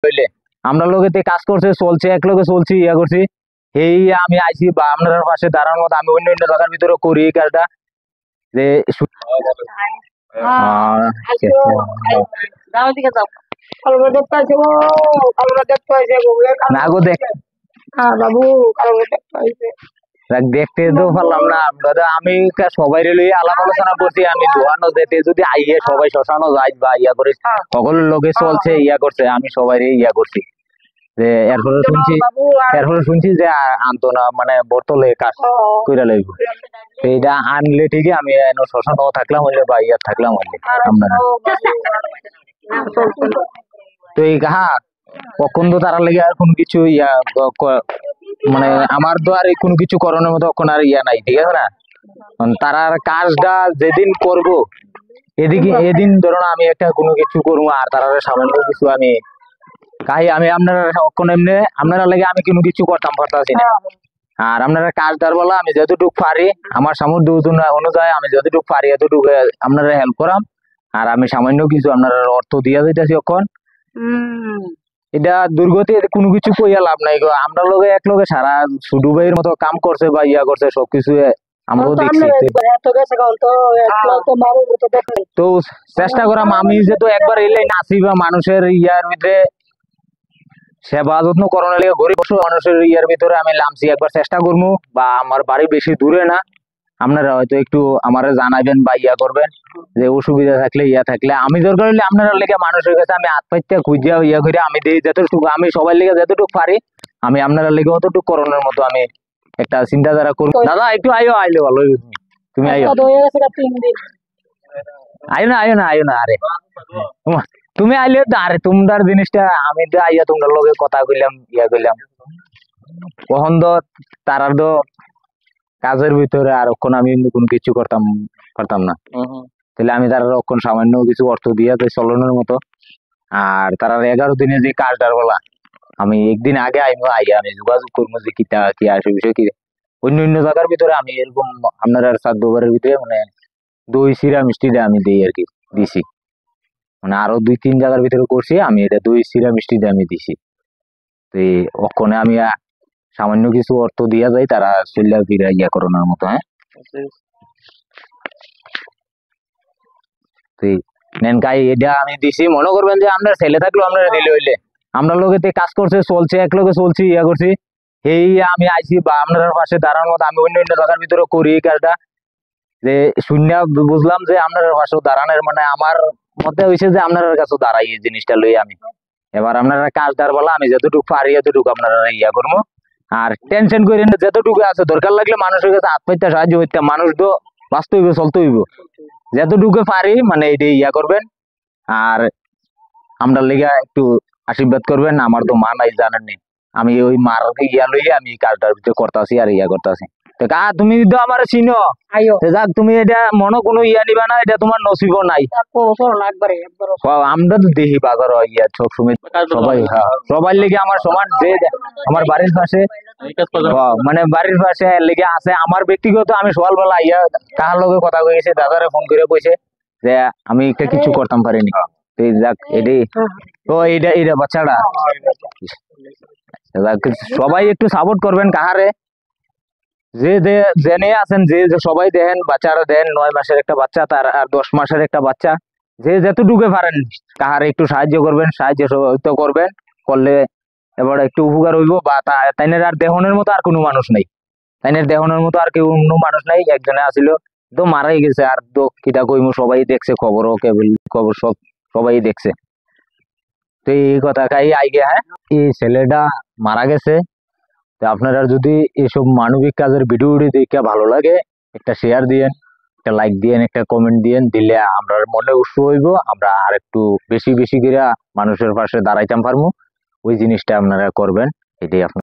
হইলে আমরা লোকেতে কাজ করছে চলছে এক লোকে চলছি ইয়া করছি এই আমি আইছি বা আপনার পাশে দাঁড়ানোর মতো আমি অন্য অন্য জায়গার ভিতরে করি এই কাজটা যে না গো দেখ বাবু দেখতে তো পারলাম না দাদা আমি সবাই লইয়া আলাপ আলোচনা করছি আমি দোকানো যেতে যদি আইয়ে সবাই শ্মশানও যাই বা ইয়া করে সকলের লোকে চলছে ইয়া করছে আমি সবাই ইয়া করছি যে এরপরে শুনছি যে আনতো না মানে বোতলে কাজ কইরা লইব এইটা আনলে ঠিকই আমি শ্মশানও থাকলাম হইলে বা ইয়া থাকলাম হইলে আপনারা তো এই হ্যাঁ কখন তো তারা লেগে আর কোনো কিছু ইয়া মানে আমার তো আর কোনো কিছু করানোর মতো এখন আর ইয়া নাই ঠিক আছে না তারা কাজটা যেদিন করব এদিকে এদিন ধরুন আমি একটা কোনো কিছু করবো আর তারা সামান্য কিছু আমি আমি আপনারা অক্ষণ এমনি আপনারা লেগে আমি কোনো কিছু করতাম পারতাছি না আর আপনারা কাজটার বলা আমি যতটুকু পারি আমার সামর্থ্য অনুযায়ী আমি যতটুকু পারি এতটুকু আপনারা হেল্প করাম আর আমি সামান্য কিছু আপনারা অর্থ দিয়া দিতেছি অক্ষণ এটা দুর্গতি কোনো কিছু কইয়া লাভ নাই গো আমরা লোকে এক লোকে সারা শুধু ভাইয়ের মতো কাম করছে বা ইয়া করছে সবকিছু আমরাও দেখছি তো চেষ্টা করাম আমি যেহেতু একবার এলে নাচি বা মানুষের ইয়ার ভিতরে সেবা যত্ন করানোর লেগে গরিব মানুষের ইয়ার ভিতরে আমি নামছি একবার চেষ্টা করবো বা আমার বাড়ি বেশি দূরে না আপনারা হয়তো একটু আমার জানাবেন বা ইয়া করবেন যে অসুবিধা থাকলে ইয়া থাকলে আমি দরকার হলে আপনারা লেগে মানুষের কাছে আমি আত্মহত্যা খুঁজিয়া ইয়া করে আমি দিই যতটুকু আমি সবাই লেগে যতটুকু পারি আমি আপনারা লেগে অতটুকু করণের মতো আমি একটা চিন্তাধারা করবো দাদা একটু আইলে ভালো তুমি আইও না আরে তুমি আইলে তো আরে তোমার জিনিসটা আমি তো আইয়া তোমার লগে কথা কইলাম ইয়া কইলাম কখন তো তারা তো কাজের ভিতরে আর ওখানে আমি কোনো কিছু করতাম না তাহলে আমি তারা ওখান সামান্য কিছু অর্থ দিয়ে চলানোর মতো আর তারা 11 দিনে যে কাজটার বলা আমি একদিন আগে আইয়া আমি যোগাযোগ করবো যে কি আসে বিষয় কি অন্য অন্য জায়গার ভিতরে আমি এরকম আপনার সাত দুবারের ভিতরে মানে দই চিরা মিষ্টিটা আমি দিই আর কি দিছি মানে আরো 2-3 জায়গার ভিতরে করছি আমি এটা দই চিরা মিষ্টিটা আমি দিছি তো ওখানে আমি সামান্য কিছু অর্থ দিয়া যায় তারা চল্লা ফিরা ইয়া করানোর মতো হ্যাঁ নেনকাই এটা আমি দিছি মনে করবেন যে আপনার ছেলে থাকলেও আপনারা দিলে হইলে আমরা লোকেতে কাজ করছে চলছে এক লোকে চলছি ইয়া করছি এই আমি আইছি বা আপনার পাশে দাঁড়ানোর মতো আমি অন্য অন্য জায়গার ভিতরে করি এই কাজটা যে শূন্য বুঝলাম যে আপনার পাশেও দাঁড়ানোর মানে আমার মতে হয়েছে যে আপনার কাছেও দাঁড়াই এই জিনিসটা লই আমি এবার আপনারা কাজটার বলা আমি যতটুকু পারি এতটুকু আপনারা ইয়া করবো আর টেনশন করে যতটুকু আছে দরকার লাগলে মানুষের কাছে আত্মহত্যা সাহায্য করতে মানুষ তো বাঁচতে হইব চলতে হইব যতটুকু পারি মানে এটাই ইয়া করবেন আর আমরা লেগে একটু আশীর্বাদ করবেন আমার তো মা নাই জানেননি আমি ওই মার ইয়া লইয়া আমি কাজটার ভিতরে করতেছি আর ইয়া করতেছি তো তুমি তো আমার চিনো যাক তুমি এটা মনে কোনো ইয়া নিবা না এটা তোমার নসিব নাই আমরা তো দেখি বাজার ইয়া সব সময় সবাই লেগে আমার সমান যে আমার বাড়ির পাশে মানে বাড়ির পাশে লেগে আছে আমার ব্যক্তিগত আমি সকালবেলা ইয়া কার লগে কথা কইছে দাদারে ফোন করে কইছে যে আমি একটা কিছু করতাম পারিনি তো যাক এটাই তো এইটা বাচ্চাটা সবাই একটু সাপোর্ট করবেন কাহারে যে জেনে আছেন যে সবাই দেখেন বাচ্চারা দেন 9 মাসের একটা বাচ্চা তার আর 10 মাসের একটা বাচ্চা যে যতটুকু পারেন কাহারে একটু সাহায্য করবেন সাহায্য সহযোগিতা করবেন করলে এবার একটু উপকার হইব বা তাইনের আর দেহনের মতো আর কোনো মানুষ নাই তাইনের দেহনের মতো আর কেউ অন্য মানুষ নাই একজনে আসিল তো মারাই গেছে আর তো কিটা কইমু সবাই দেখছে খবরও কেবল খবর সবাই দেখছে তো এই কথা খাই আইগে হ্যাঁ এই ছেলেটা মারা গেছে তো আপনারা যদি এইসব মানবিক কাজের ভিডিও দেখে ভালো লাগে একটা শেয়ার দিয়েন একটা লাইক দিয়েন একটা কমেন্ট দিয়েন দিলে আমরা মনে উৎসাহ হইব আমরা আর একটু বেশি বেশি করে মানুষের পাশে দাঁড়াইতাম পারবো ওই জিনিসটা আপনারা করবেন এটাই আপনার